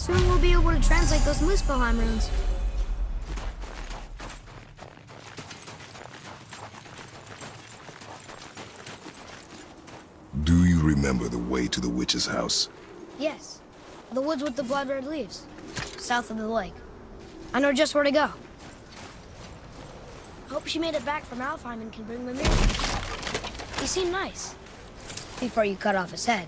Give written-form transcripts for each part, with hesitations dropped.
Soon we'll be able to translate those Muspelheim runes. Do you remember the way to the witch's house? Yes. The woods with the blood red leaves. South of the lake. I know just where to go. Hope she made it back from Alfheim and can bring Mimir. He seemed nice. Before you cut off his head.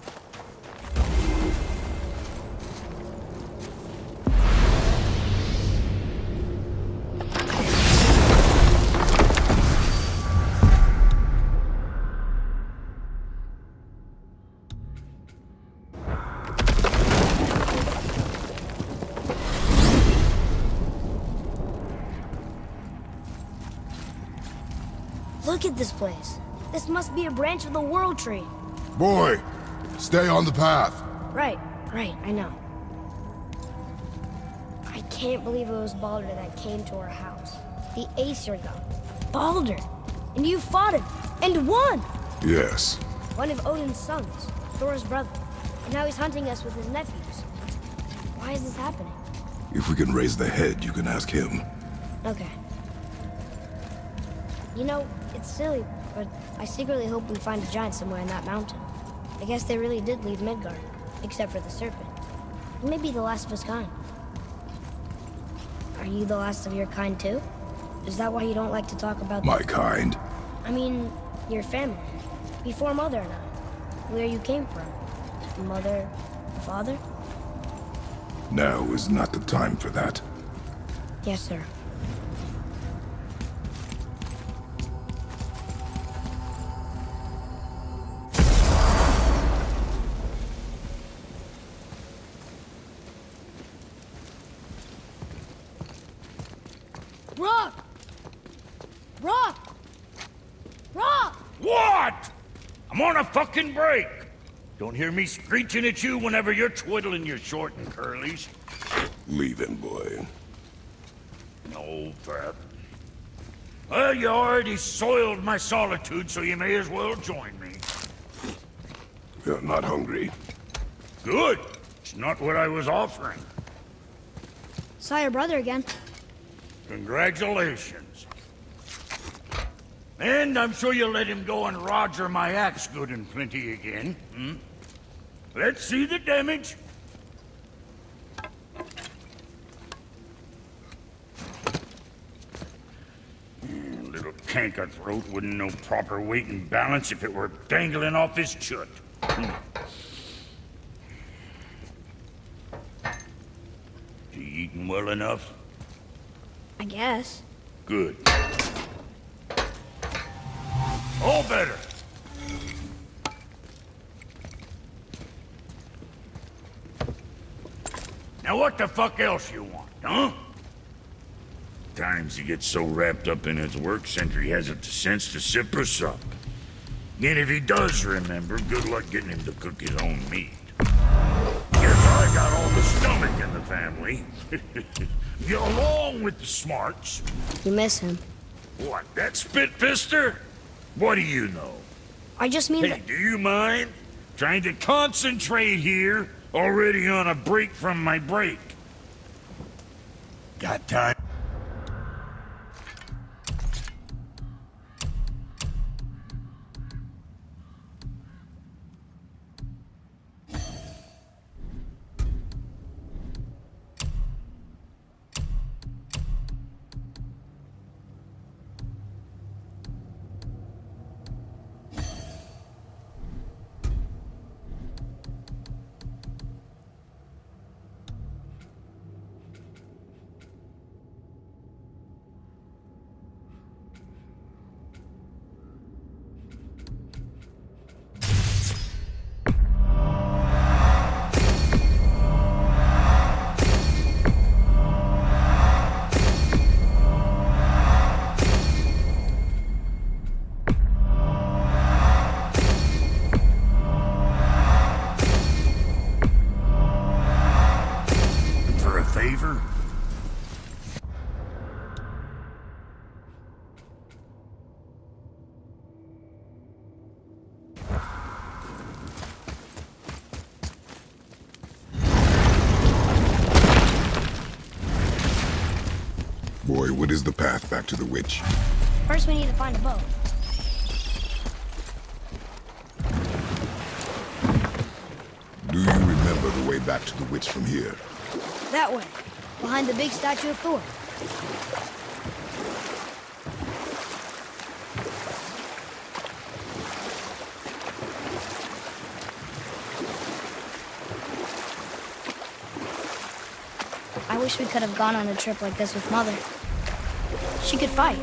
Look at this place. This must be a branch of the World Tree. Boy, stay on the path. Right, I know. I can't believe it was Baldur that came to our house. The Aesir god. Baldur! And you fought him, and won! Yes. One of Odin's sons, Thor's brother. And now he's hunting us with his nephews. Why is this happening? If we can raise the head, you can ask him. Okay. You know, it's silly, but I secretly hope we find a giant somewhere in that mountain. I guess they really did leave Midgard, except for the serpent. He may be the last of his kind. Are you the last of your kind too? Is that why you don't like to talk about My kind? I mean, your family. Before Mother and I. Where you came from. Mother, father? Now is not the time for that. Yes, sir. Rock! Rock! Rock! What? I'm on a fucking break. Don't hear me screeching at you whenever you're twiddling your short and curlies. Leave him, boy. No, Pat. Well, you already soiled my solitude, so you may as well join me. You're not hungry. Good. It's not what I was offering. Saw your brother again. Congratulations. And I'm sure you'll let him go and Roger my axe good and plenty again. Hmm? Let's see the damage. Little canker throat wouldn't know proper weight and balance if it were dangling off his chut. You eating well enough? I guess. Good. All better. Now what the fuck else you want, huh? Times he gets so wrapped up in his work, Sentry hasn't the sense to sip or sup. And if he does remember, good luck getting him to cook his own meat. Guess I got all the stomach in the family. Get along with the smarts. You miss him. What, that spit-fister? What do you know? I just mean Hey, that... do you mind? Trying to concentrate here, already on a break from my break. Got time? Favor? boy, what is the path back to the witch? First, we need to find a boat. Do you remember the way back to the witch from here? That way, behind the big statue of Thor. I wish we could have gone on a trip like this with Mother. She could fight,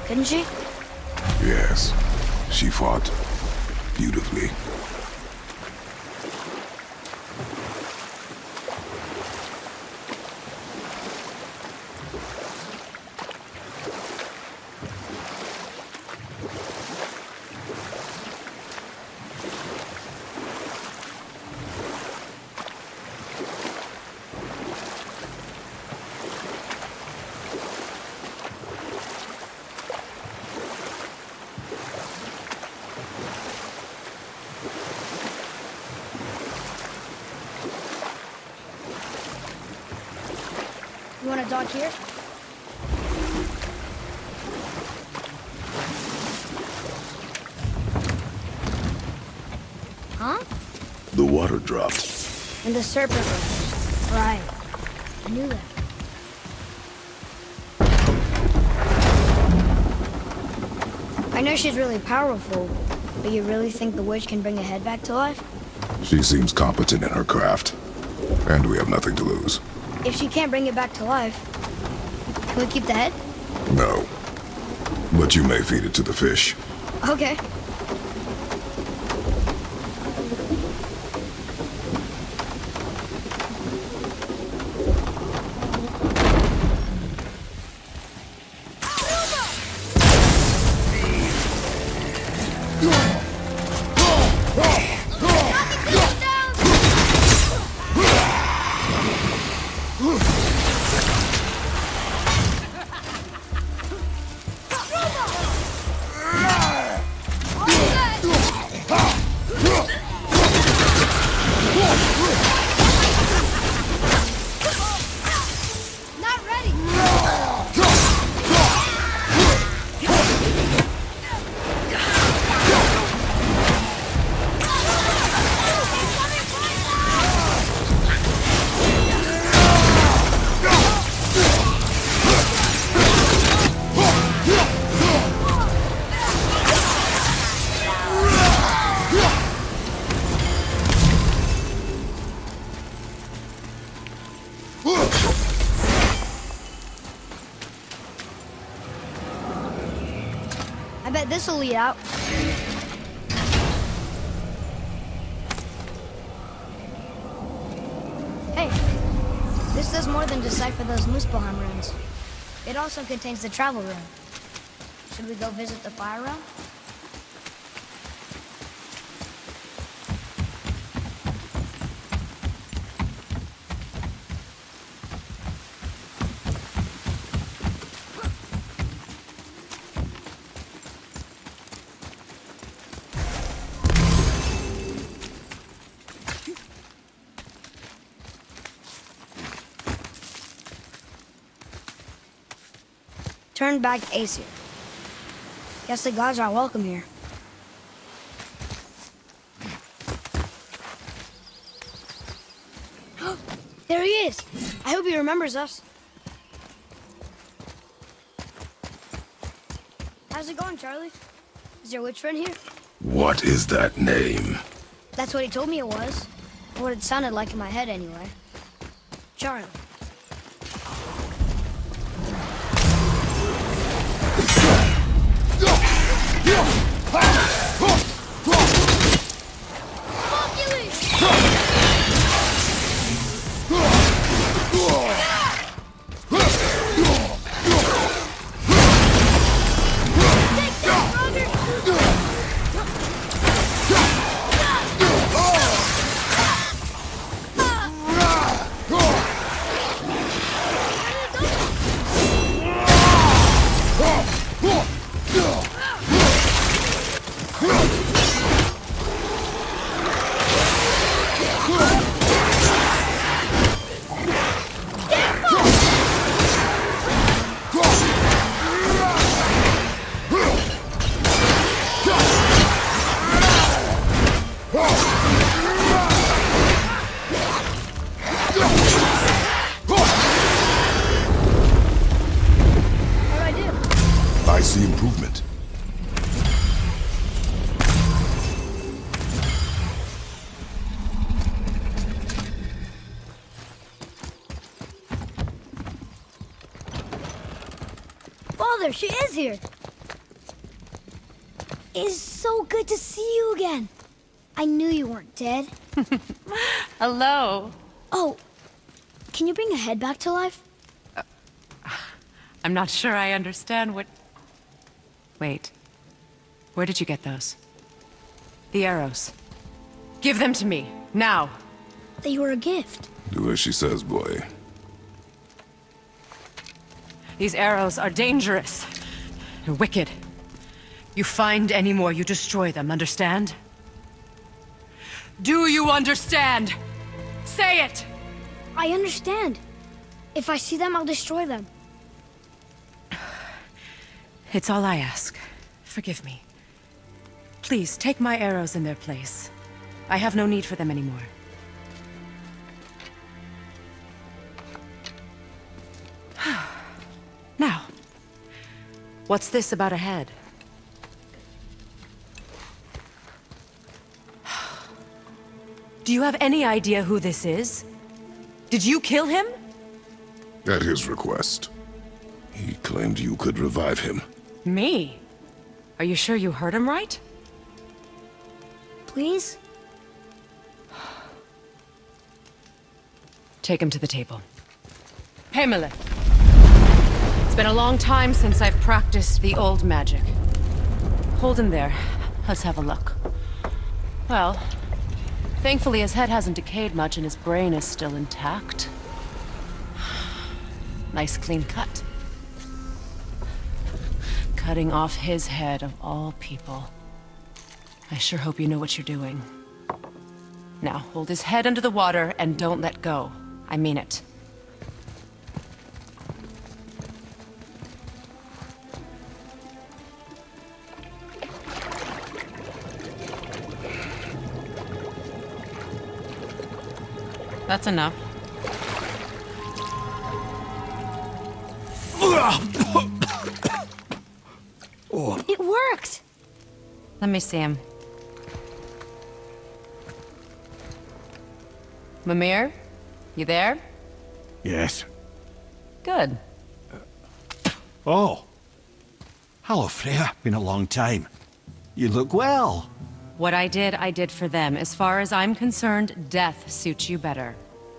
couldn't she? Yes, she fought beautifully. You want to dock here? Huh? The water dropped. And the serpent rose. Right. I knew that. I know she's really powerful, but you really think the witch can bring a head back to life? She seems competent in her craft, and we have nothing to lose. If she can't bring it back to life, can we keep the head? No. But you may feed it to the fish. Okay. I bet this'll lead out. Hey, this does more than decipher those Muspelheim runes. It also contains the travel rune. Should we go visit the fire realm? Turn back Aesir. Guess the gods aren't welcome here. There he is! I hope he remembers us. How's it going, Charlie? Is your witch friend here? What is that name? That's what he told me it was. Or what it sounded like in my head, anyway. Charlie. the improvement? Father, she is here. It's so good to see you again. I knew you weren't dead. Hello. Oh, can you bring a head back to life? I'm not sure I understand what... Wait. Where did you get those? The arrows. Give them to me, now. They were a gift. Do as she says, boy. These arrows are dangerous. They're wicked. You find any more, you destroy them, understand? Do you understand? Say it! I understand. If I see them, I'll destroy them. It's all I ask. Forgive me. Please, take my arrows in their place. I have no need for them anymore. Now, what's this about a head? Do you have any idea who this is? Did you kill him? At his request. He claimed you could revive him. Me? Are you sure you heard him right? Please? Take him to the table. Pamela. It's been a long time since I've practiced the old magic. Hold him there. Let's have a look. Well, thankfully his head hasn't decayed much and his brain is still intact. Nice clean cut. Cutting off his head of all people. I sure hope you know what you're doing. Now, hold his head under the water and don't let go. I mean it. That's enough. It worked! Let me see him. Mimir? You there? Yes. Good. Oh. Hello, Freya. Been a long time. You look well. What I did for them. As far as I'm concerned, death suits you better.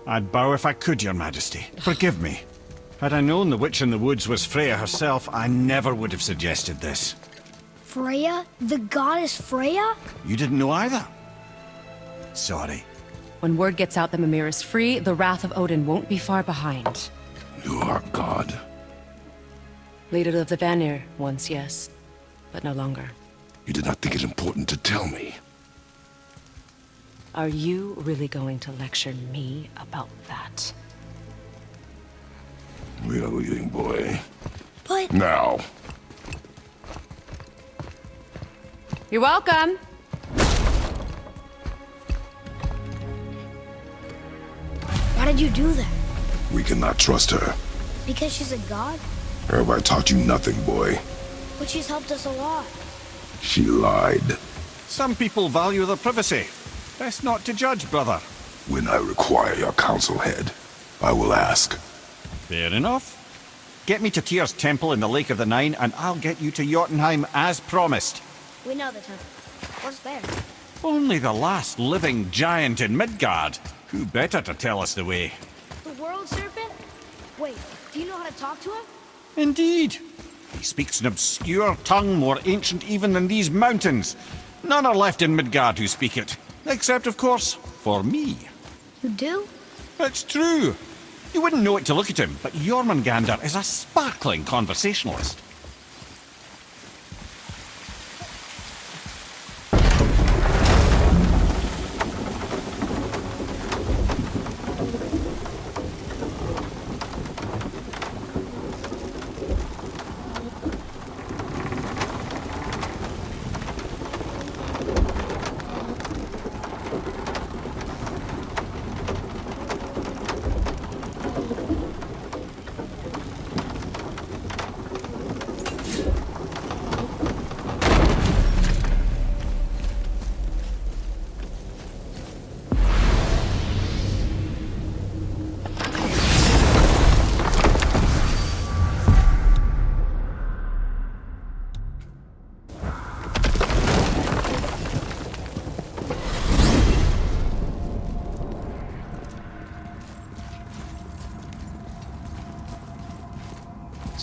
I'd bow if I could, Your Majesty. Forgive me. Had I known the witch in the woods was Freya herself, I never would have suggested this. Freya? The goddess Freya? You didn't know either? Sorry. When word gets out that Mimir is free, the wrath of Odin won't be far behind. You are God. Leader of the Vanir, once, yes. But no longer. You did not think it important to tell me. Are you really going to lecture me about that? We are leaving, boy. But... Now. You're welcome! Why did you do that? We cannot trust her. Because she's a god? Have I taught you nothing, boy? But she's helped us a lot. She lied. Some people value their privacy. Best not to judge, brother. When I require your council head, I will ask. Fair enough. Get me to Tyr's temple in the Lake of the Nine, and I'll get you to Jotunheim as promised. We know the temple. What's there? Only the last living giant in Midgard. Who better to tell us the way? The world serpent? Wait, do you know how to talk to him? Indeed. He speaks an obscure tongue more ancient even than these mountains. None are left in Midgard who speak it. Except, of course, for me. You do? It's true. You wouldn't know it to look at him, but Jormungandr is a sparkling conversationalist.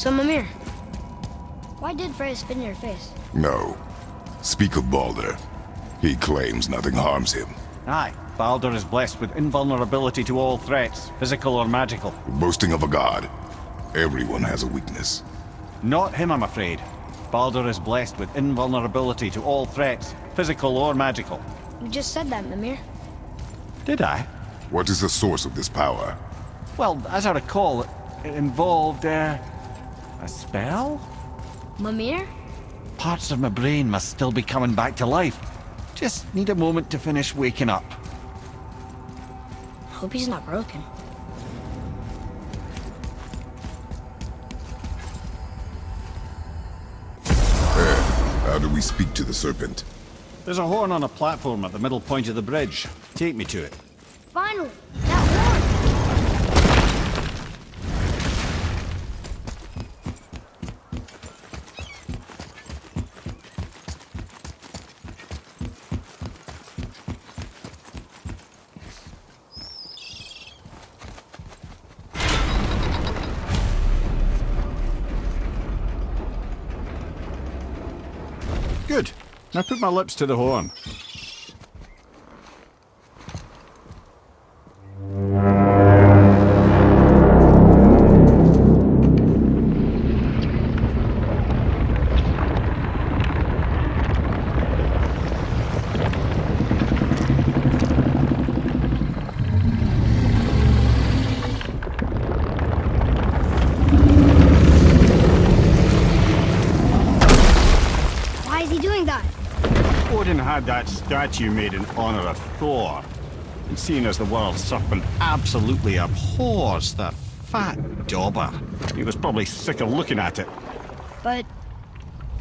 So, Mimir, why did Freya spit in your face? No. Speak of Balder. He claims nothing harms him. Aye, Baldur is blessed with invulnerability to all threats, physical or magical. Boasting of a god. Everyone has a weakness. Not him, I'm afraid. Baldur is blessed with invulnerability to all threats, physical or magical. You just said that, Mimir. Did I? What is the source of this power? Well, as I recall, it involved, a spell? Mimir? Parts of my brain must still be coming back to life. Just need a moment to finish waking up. Hope he's not broken. How do we speak to the serpent? There's a horn on a platform at the middle point of the bridge. Take me to it. Finally! That horn! Good. Now put my lips to the horn. Why is he doing that? Odin had that statue made in honor of Thor. And seeing as the world serpent absolutely abhors that fat dauber, he was probably sick of looking at it. But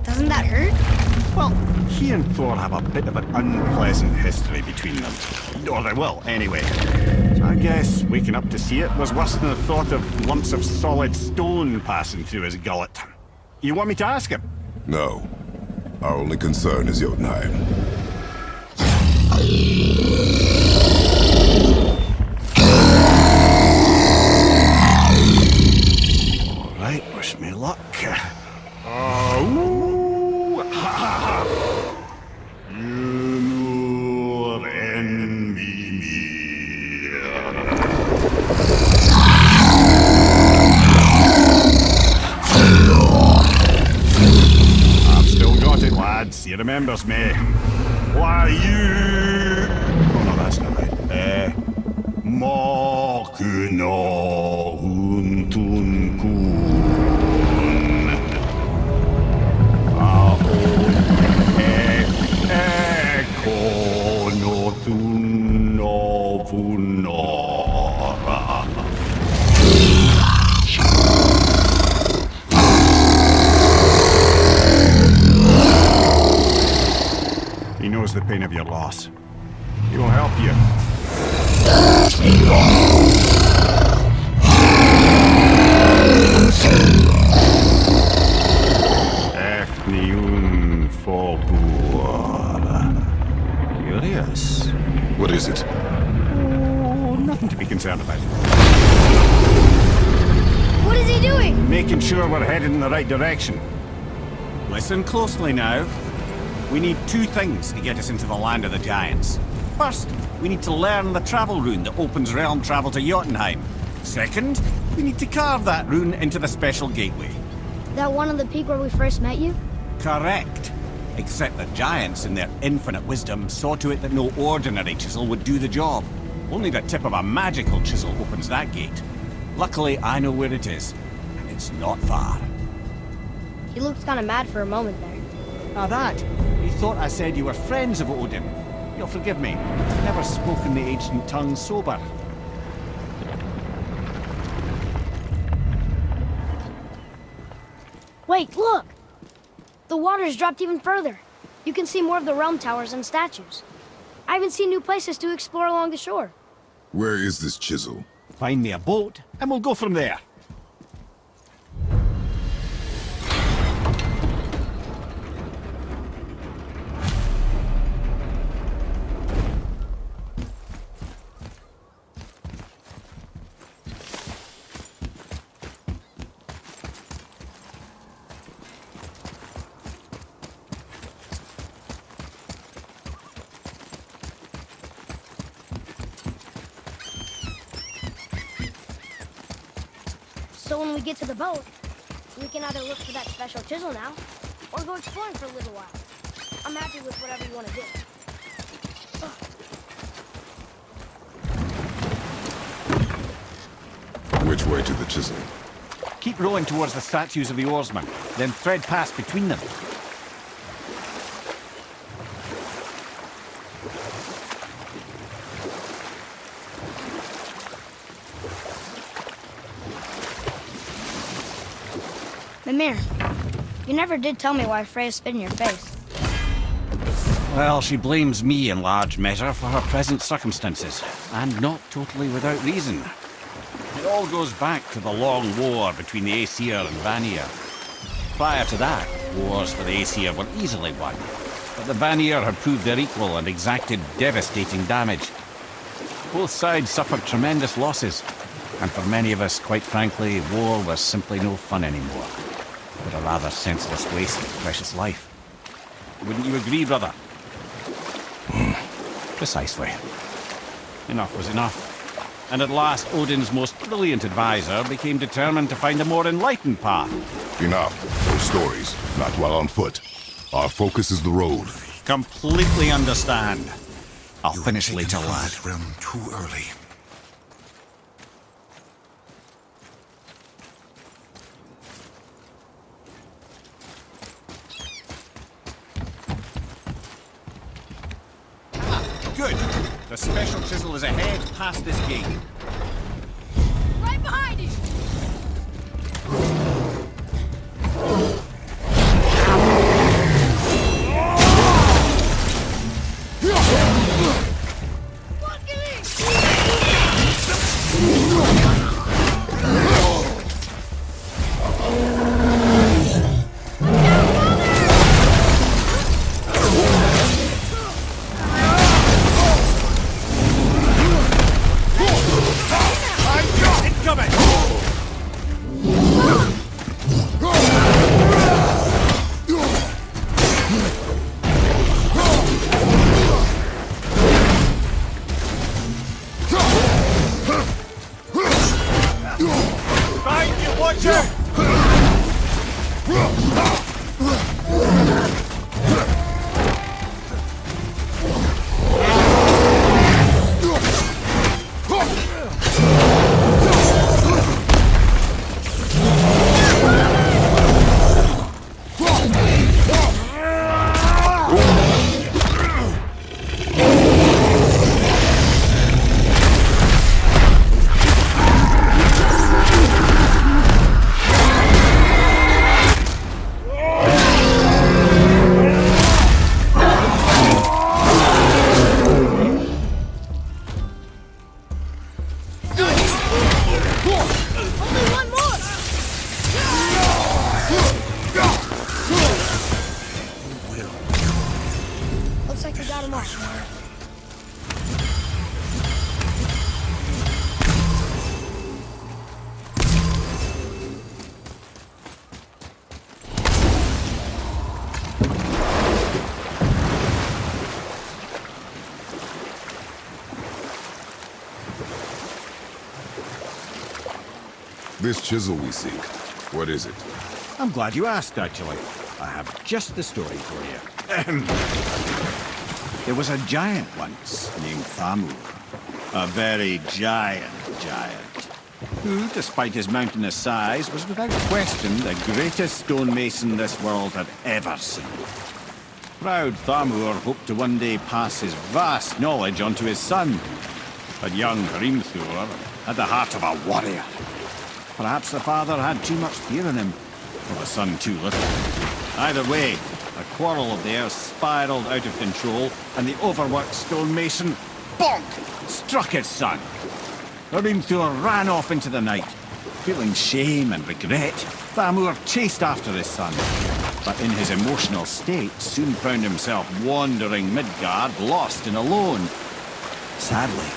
doesn't that hurt? Well, he and Thor have a bit of an unpleasant history between them. Or they will, anyway. So I guess waking up to see it was worse than the thought of lumps of solid stone passing through his gullet. You want me to ask him? No. Our only concern is Jotunheim. All right, wish me luck. Ooh, ha, ha, ha. You nur envy me. I've still got it, lads. He remembers me. Why you? Oh no, that's not right. Makuna huntun kun. Ekonothun novunora. He knows the pain of your loss. He will help you. Efniun Fogur. Curious. What is it? Oh, nothing to be concerned about. What is he doing? Making sure we're headed in the right direction. Listen closely now. We need two things to get us into the land of the giants. First, we need to learn the travel rune that opens realm travel to Jotunheim. Second, we need to carve that rune into the special gateway. That one on the peak where we first met you? Correct. Except the giants, in their infinite wisdom, saw to it that no ordinary chisel would do the job. Only the tip of a magical chisel opens that gate. Luckily, I know where it is, and it's not far. He looked kind of mad for a moment there. Now that, he thought I said you were friends of Odin. You'll forgive me. I've never spoken the ancient tongue sober. Wait, look! The water's dropped even further. You can see more of the realm towers and statues. I even see new places to explore along the shore. Where is this chisel? Find me a boat, and we'll go from there. So when we get to the boat, we can either look for that special chisel now, or go exploring for a little while. I'm happy with whatever you want to do. Which way to the chisel? Keep rowing towards the statues of the oarsmen, then thread past between them. Mimir, you never did tell me why Freya spit in your face. Well, she blames me in large measure for her present circumstances, and not totally without reason. It all goes back to the long war between the Aesir and Vanir. Prior to that, wars for the Aesir were easily won, but the Vanir had proved their equal and exacted devastating damage. Both sides suffered tremendous losses, and for many of us, quite frankly, war was simply no fun anymore, but a rather senseless waste of precious life. Wouldn't you agree, brother? Precisely. Enough was enough. And at last, Odin's most brilliant advisor became determined to find a more enlightened path. Enough. Those stories. Not while on foot. Our focus is the road. Completely understand. I'll finish Taken later, from lad. this realm too early. Good. The special chisel is ahead past this gate. Right behind you! Looks like we got him all. This chisel we seek. What is it? I'm glad you asked, actually. I have just the story for you. There was a giant once named Thamur. A very giant, who, despite his mountainous size, was without question the greatest stonemason this world had ever seen. Proud Thamur hoped to one day pass his vast knowledge on to his son. But young Hrimthur had the heart of a warrior. Perhaps the father had too much fear in him, or the son too little. Either way, a quarrel of theirs spiraled out of control, and the overworked stonemason, bonk, struck his son. Hrimthur ran off into the night. Feeling shame and regret, Thamur chased after his son, but in his emotional state soon found himself wandering Midgard, lost and alone. Sadly,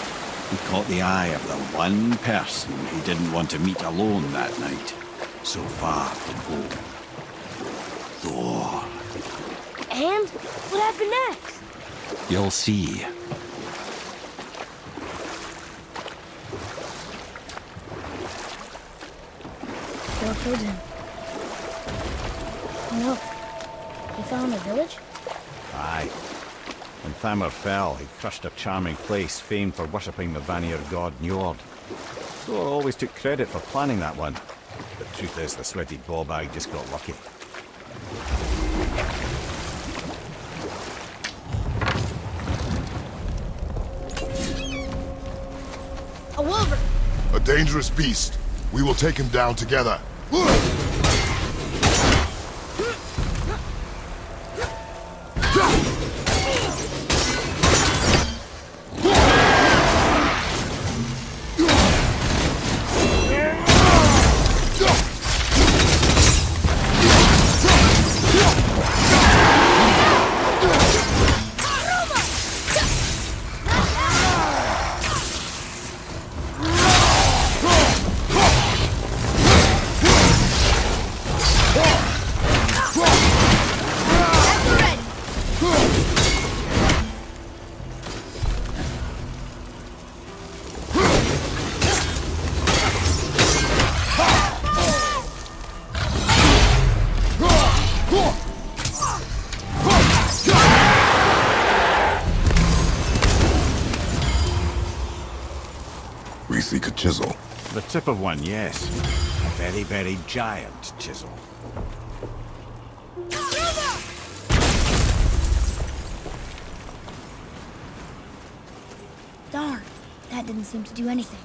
he caught the eye of the one person he didn't want to meet alone that night, so far from home. Thor. And what happened next? You'll see. Thor killed him. Oh no. He fell in the village? Aye. When Thamur fell, he crushed a charming place famed for worshipping the Vanir god Njord. Thor always took credit for planning that one. The truth is, the sweaty ballbag just got lucky. A wolverine! A dangerous beast. We will take him down together. We seek a chisel. The tip of one, yes. A very, very giant chisel. Darn, that didn't seem to do anything.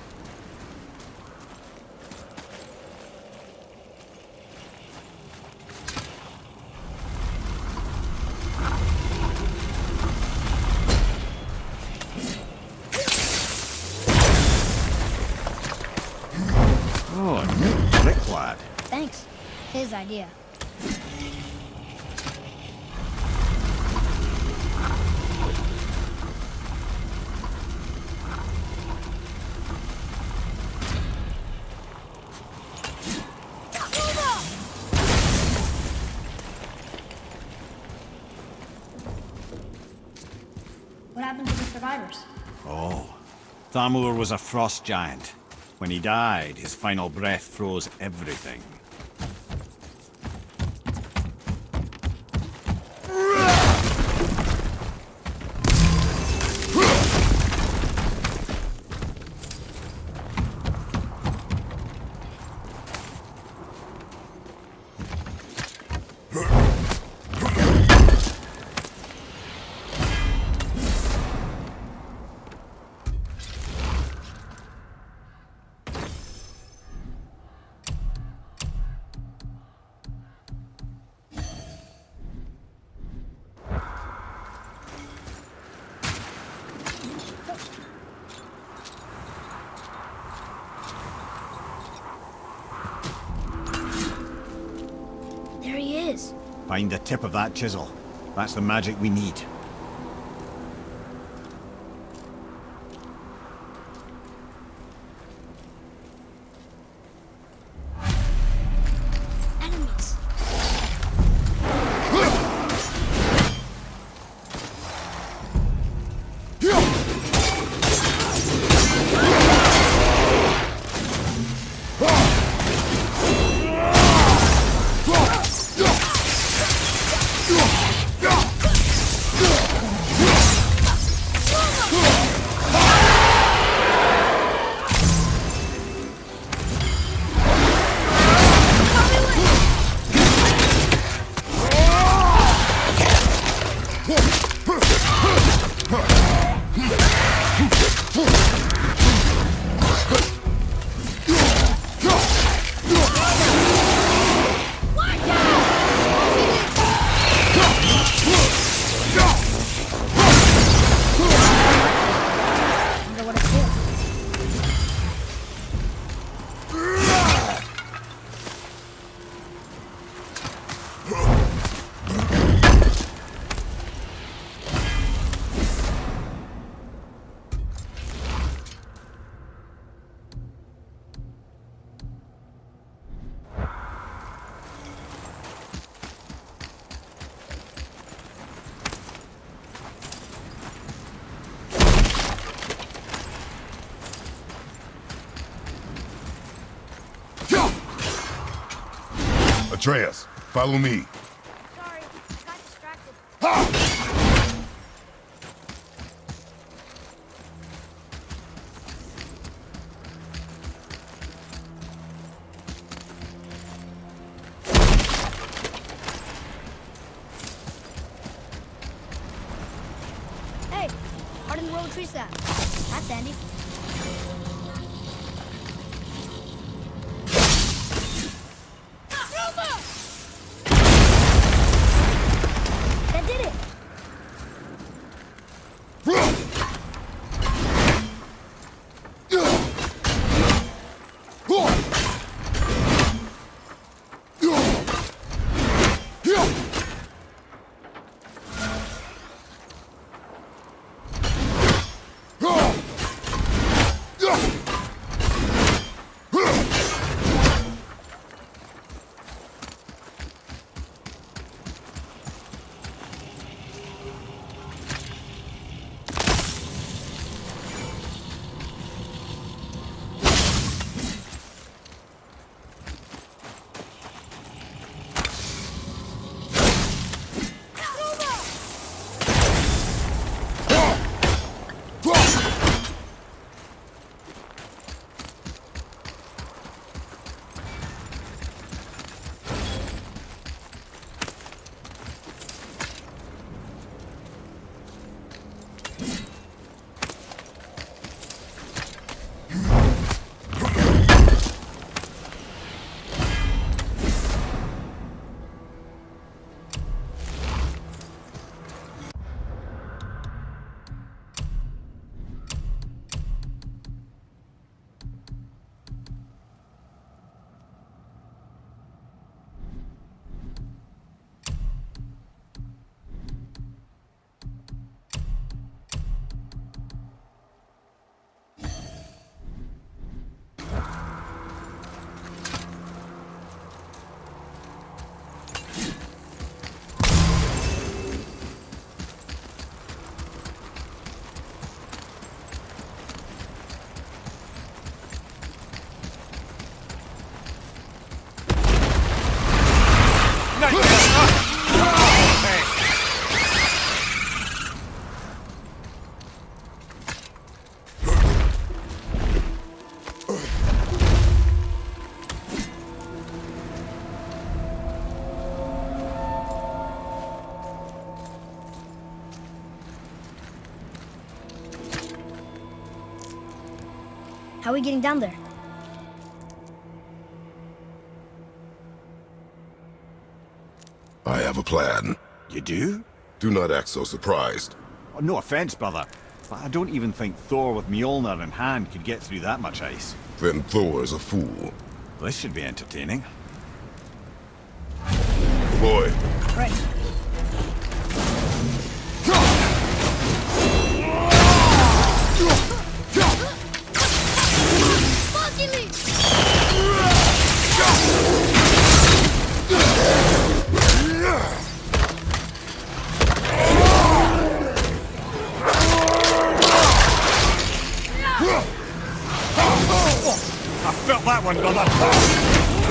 Oh, a new brick lad. Thanks. His idea. What happened to the survivors? Oh, Thamur was a frost giant. When he died, his final breath froze everything. There he is. Find the tip of that chisel. That's the magic we need. Enemies. Atreus, follow me. Sorry, got distracted. Hey, hardened road tree sap. That's handy. That did it! How are we getting down there? I have a plan. You do? Do not act so surprised. Oh, no offense, brother, but I don't even think Thor with Mjolnir in hand could get through that much ice. Then Thor is a fool. This should be entertaining. Boy, Right. I felt that one, brother.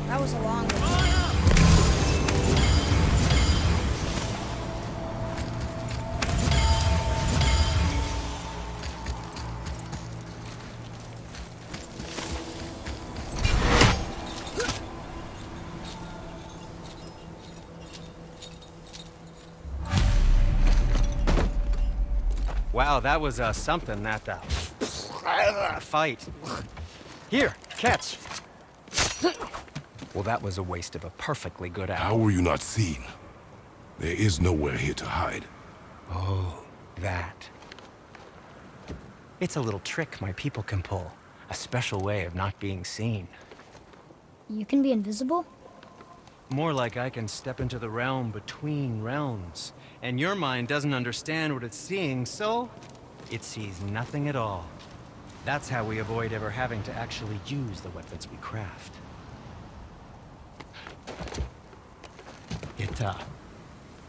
That was a long one. Wow, that was something, that fight. Here, catch. Well, that was a waste of a perfectly good How apple. were you not seen? There is nowhere here to hide. Oh, that. It's a little trick my people can pull. A special way of not being seen. You can be invisible? More like I can step into the realm between realms. And your mind doesn't understand what it's seeing, so it sees nothing at all. That's how we avoid ever having to actually use the weapons we craft.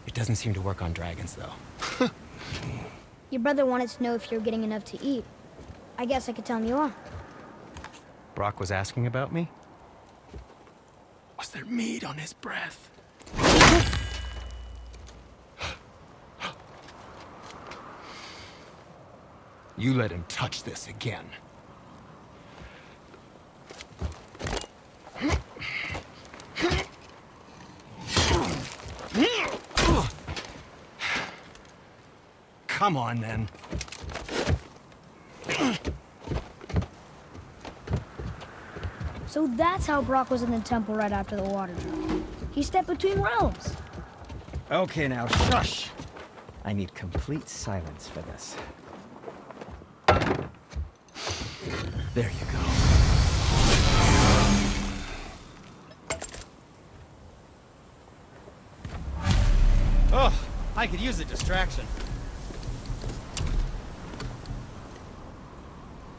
It doesn't seem to work on dragons, though. Your brother wanted to know if you're getting enough to eat. I guess I could tell him you are. Brock was asking about me? Was there meat on his breath? You let him touch this again. Come on, then. So that's how Brock was in the temple right after the water drop. He stepped between realms. Okay, now shush. I need complete silence for this. There you go. Oh, I could use a distraction.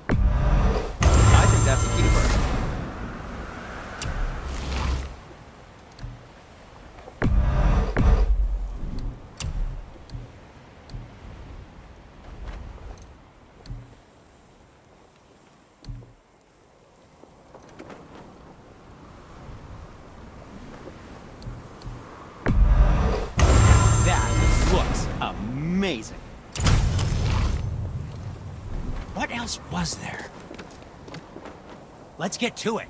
I think that's a keeper. That looks amazing. What else was there? Let's get to it.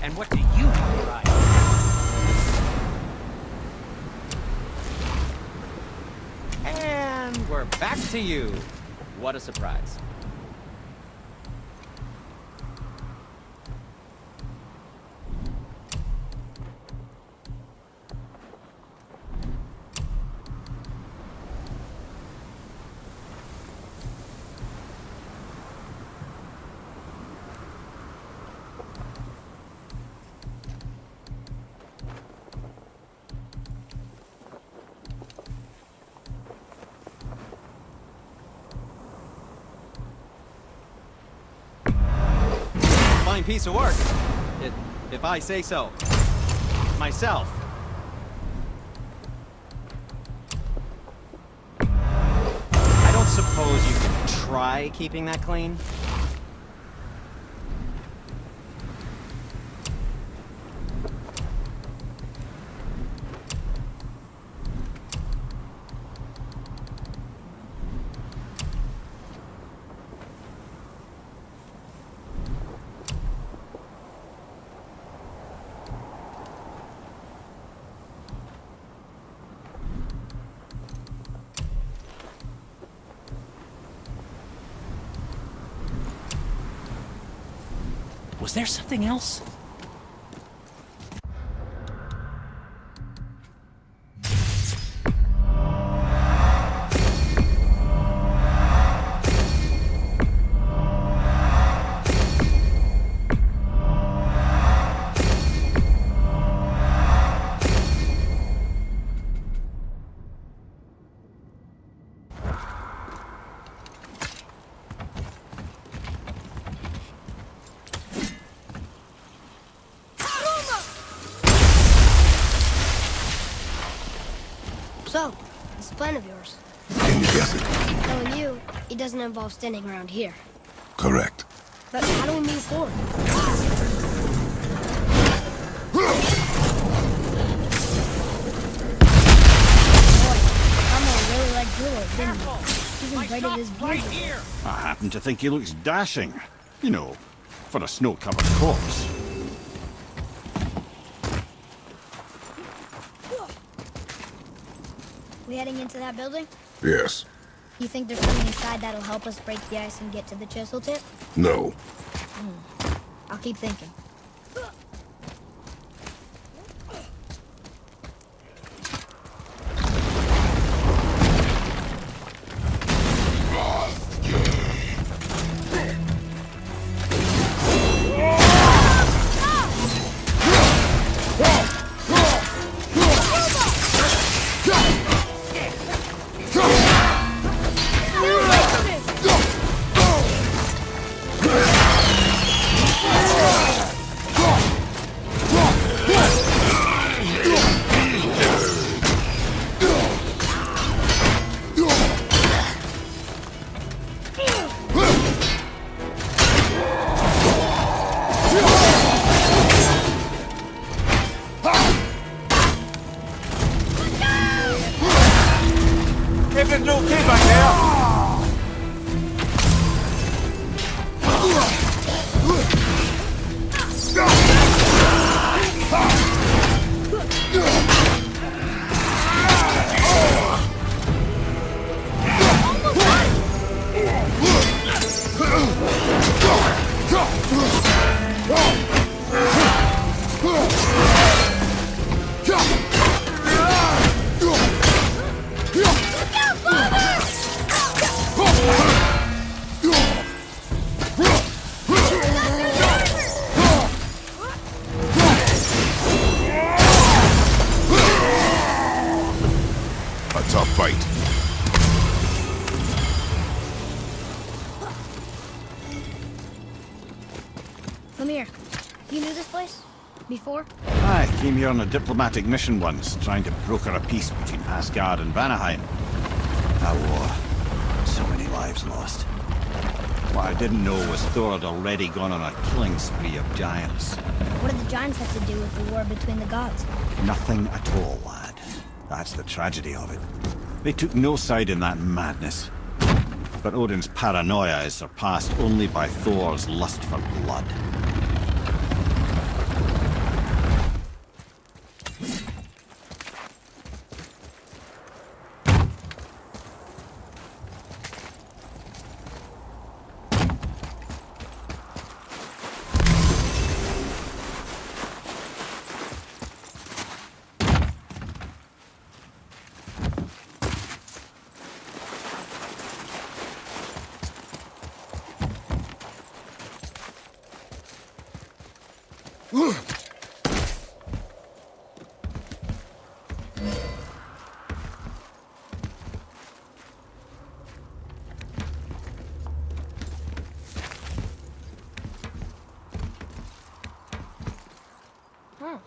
And what do you have your eye on? And we're back to you. What a surprise. Fine piece of work, if I say so. Myself. I don't suppose you could try keeping that clean? Was there something else? So, this plan of yours. Can you guess it? Knowing you, it doesn't involve standing around here. Correct. But how do we move forward? Boy, Cromwell really liked Druid, didn't he? Even braided his beard. I happen to think he looks dashing. You know, for a snow-covered corpse. We heading into that building? Yes. You think there's something inside that'll help us break the ice and get to the chisel tip? No. I'll keep thinking. Everything's okay back there? A tough fight. Come here. You knew this place? Before? I came here on a diplomatic mission once, trying to broker a peace between Asgard and Vanaheim. A war. So many lives lost. What I didn't know was Thor had already gone on a killing spree of giants. What did the giants have to do with the war between the gods? Nothing at all, lad. That's the tragedy of it. They took no side in that madness. But Odin's paranoia is surpassed only by Thor's lust for blood. Huh.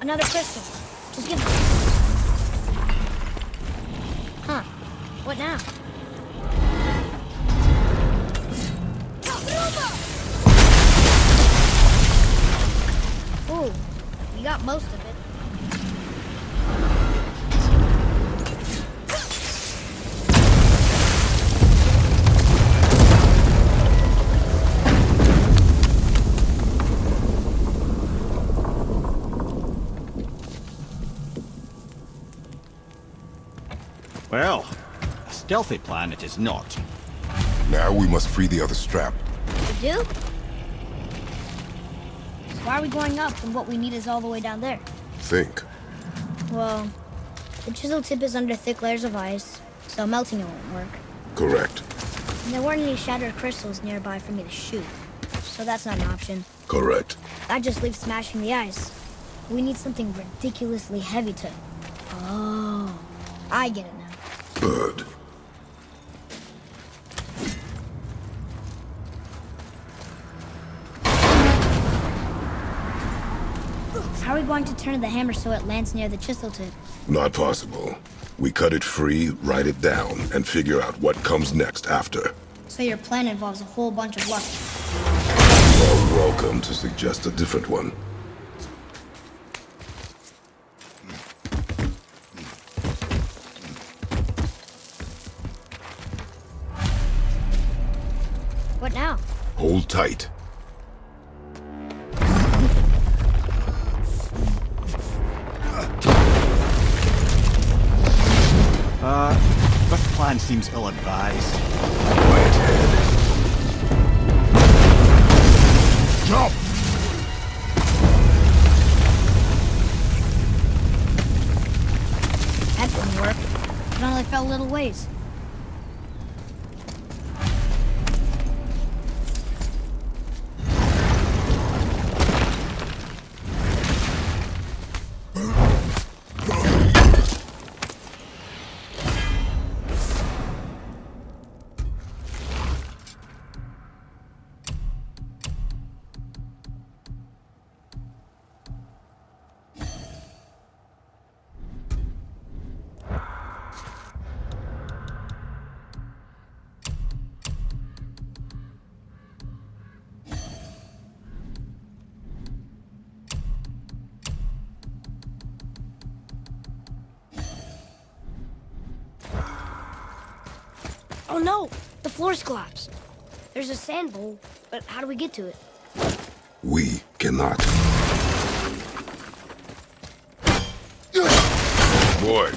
Another crystal. Just give it. Huh. What now? Ooh, you got most of it. Well, a stealthy plan it is not. Now we must free the other strap. We do? Why are we going up when what we need is all the way down there? Think. Well, the chisel tip is under thick layers of ice, so melting it won't work. Correct. And there weren't any shattered crystals nearby for me to shoot, so that's not an option. Correct. That just leaves smashing the ice. We need something ridiculously heavy to... Oh, I get it now. Good. How are we going to turn the hammer so it lands near the chisel tip? Not possible. We cut it free, write it down, and figure out what comes next after. So your plan involves a whole bunch of luck. You're welcome to suggest a different one. What now? Hold tight. This plan seems ill-advised. Quiet head. Jump! That didn't work. It only fell little ways. Oh no! The floor's collapsed. There's a sand bowl, but how do we get to it? We cannot. Boy.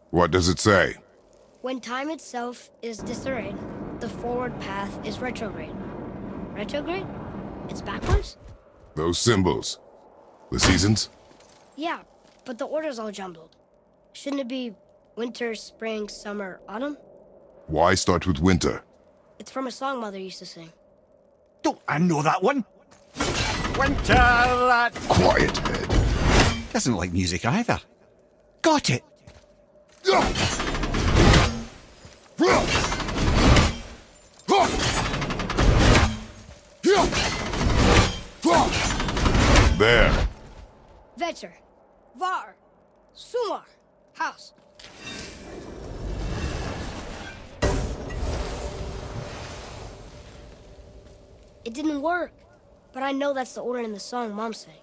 What does it say? When time itself is disarrayed, the forward path is retrograde. Retrograde? It's backwards? Those symbols. The seasons? Yeah, but the order's all jumbled. Shouldn't it be winter, spring, summer, autumn? Why start with winter? It's from a song Mother used to sing. Don't I know that one? Winter that Quiet head. doesn't like music either. Got it. There. Vetter, Var, Sumar, House. It didn't work. But I know that's the order in the song Mom sang.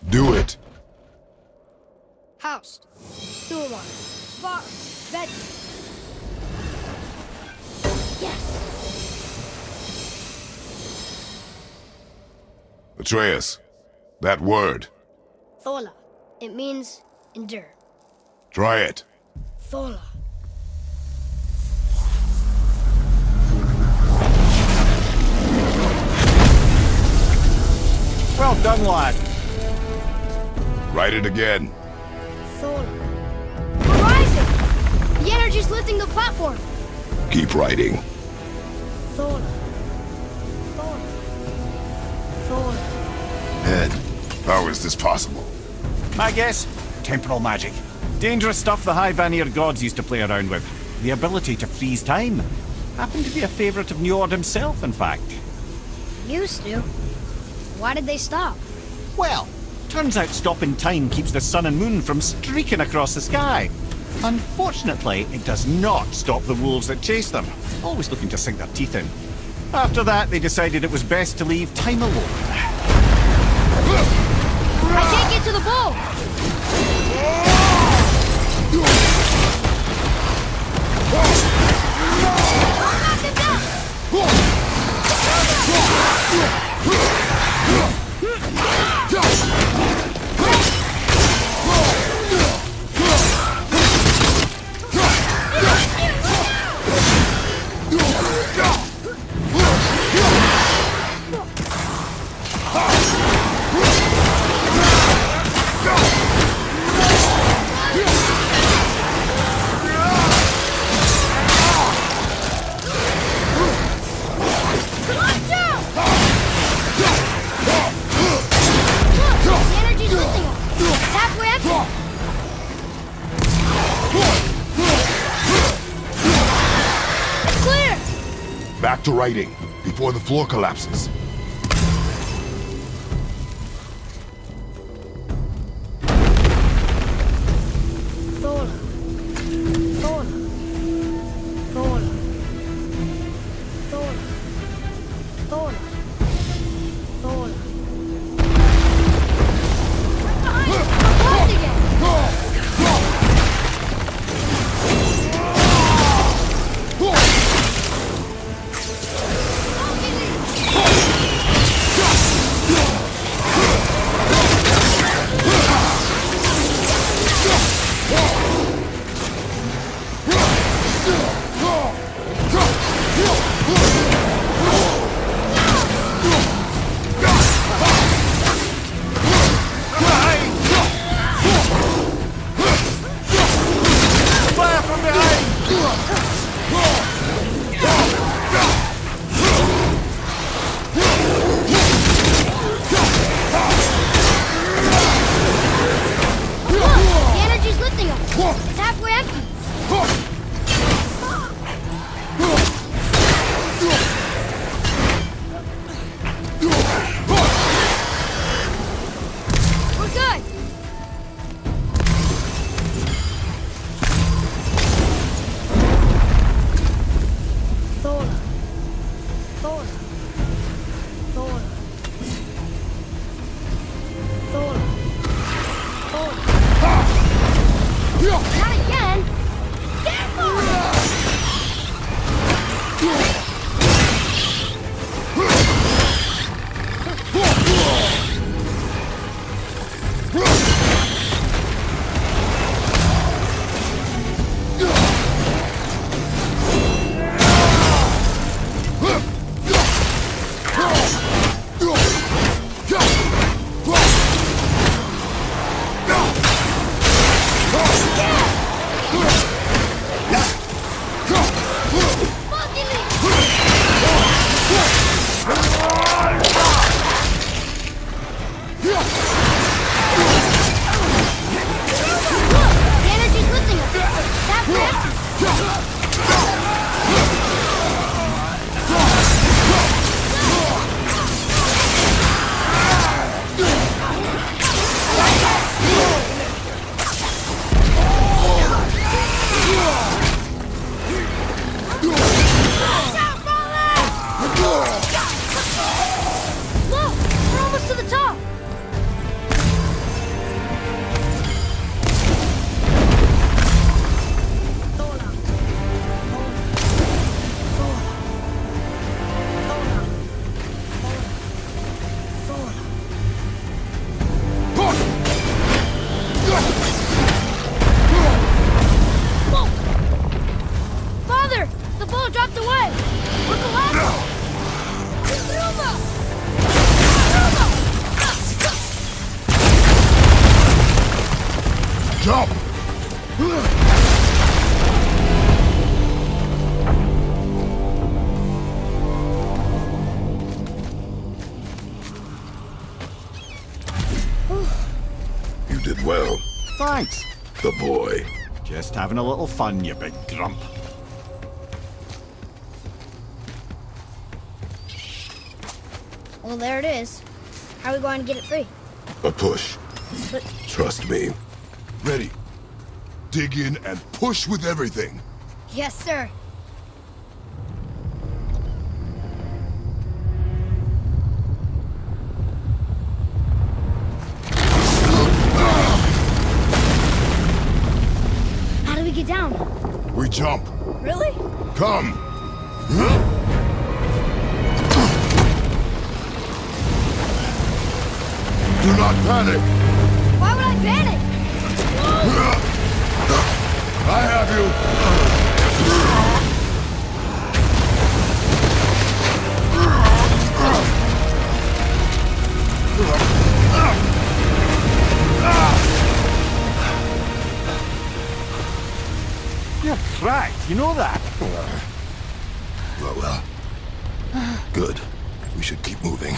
Do it. Housed. Thulon. Var. Ved. Yes! Atreus, that word. Thola. It means endure. Try it. Thola. Well done, lad. Write it again. Thola. We're rising! The energy's lifting the platform! Keep writing. Thola. Thola. Thola. Ed, how is this possible? My guess? Temporal magic. Dangerous stuff the High Vanir gods used to play around with. The ability to freeze time. Happened to be a favorite of Njord himself, in fact. Used to. Why did they stop? Well, turns out stopping time keeps the sun and moon from streaking across the sky. Unfortunately, it does not stop the wolves that chase them, always looking to sink their teeth in. After that, they decided it was best to leave time alone. I can't get to the bow! Knock him down! Watch out! Look, the energy's lifting us. It's halfway up. It's clear! Back to writing, before the floor collapses. Thola. Thola. Thola. Thola. Thola. Thola. Right behind you! I'm lost again! Don't get it! You did well. Thanks. The boy. Just having a little fun, you big grump. Well, there it is. How are we going to get it free? A push. But Trust me. Ready. Dig in and push with everything. yes, sir. How do we get down? We jump. Really? Come. Do not panic. Why would I panic? I have you. You're cracked, you know that? Well. Good. We should keep moving.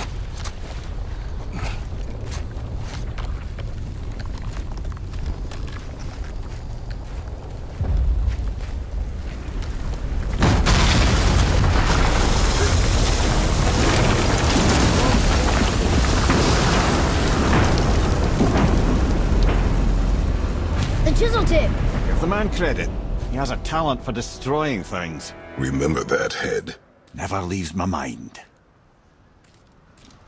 The chisel tip. Give the man credit. He has a talent for destroying things. Remember that, Head. Never leaves my mind.